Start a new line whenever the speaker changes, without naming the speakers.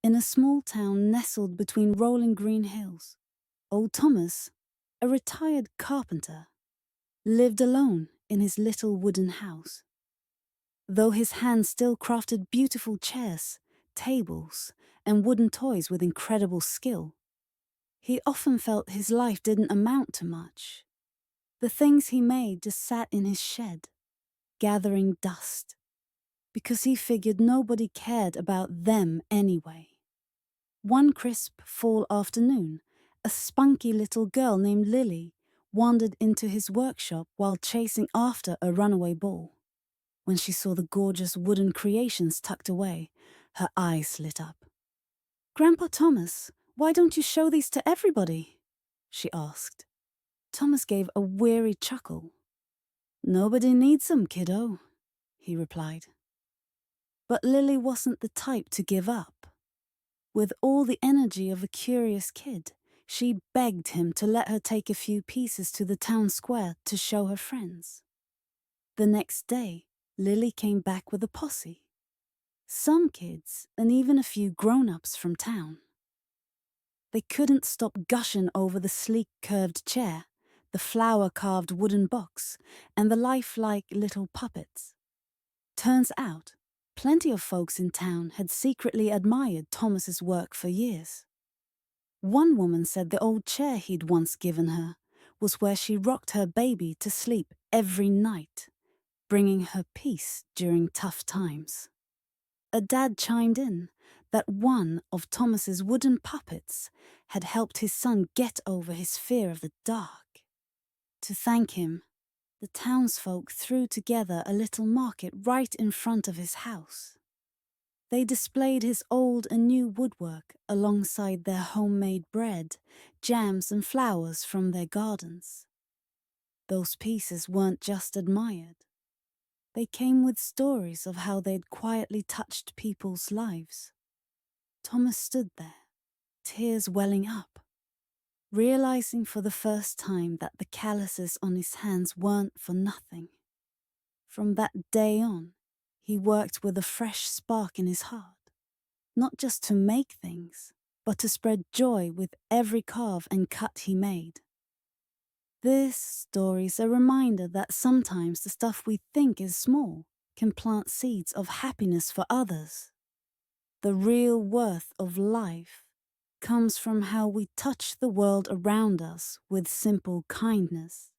In a small town nestled between rolling green hills, old Thomas, a retired carpenter, lived alone in his little wooden house. Though his hands still crafted beautiful chairs, tables, and wooden toys with incredible skill, he often felt his life didn't amount to much. The things he made just sat in his shed, gathering dust, because he figured nobody cared about them anyway. One crisp fall afternoon, a spunky little girl named Lily wandered into his workshop while chasing after a runaway ball. When she saw the gorgeous wooden creations tucked away, her eyes lit up. "Grandpa Thomas, why don't you show these to everybody?" she asked. Thomas gave a weary chuckle. "Nobody needs them, kiddo," he replied. But Lily wasn't the type to give up. With all the energy of a curious kid, she begged him to let her take a few pieces to the town square to show her friends. The next day, Lily came back with a posse. Some kids and even a few grown-ups from town. They couldn't stop gushing over the sleek curved chair, the flower-carved wooden box, and the lifelike little puppets. Turns out, plenty of folks in town had secretly admired Thomas's work for years. One woman said the old chair he'd once given her was where she rocked her baby to sleep every night, bringing her peace during tough times. A dad chimed in that one of Thomas's wooden puppets had helped his son get over his fear of the dark. To thank him, the townsfolk threw together a little market right in front of his house. They displayed his old and new woodwork alongside their homemade bread, jams, and flowers from their gardens. Those pieces weren't just admired. They came with stories of how they'd quietly touched people's lives. Thomas stood there, tears welling up, realizing for the first time that the calluses on his hands weren't for nothing. From that day on, he worked with a fresh spark in his heart, not just to make things, but to spread joy with every carve and cut he made. This story's a reminder that sometimes the stuff we think is small can plant seeds of happiness for others. The real worth of life comes from how we touch the world around us with simple kindness.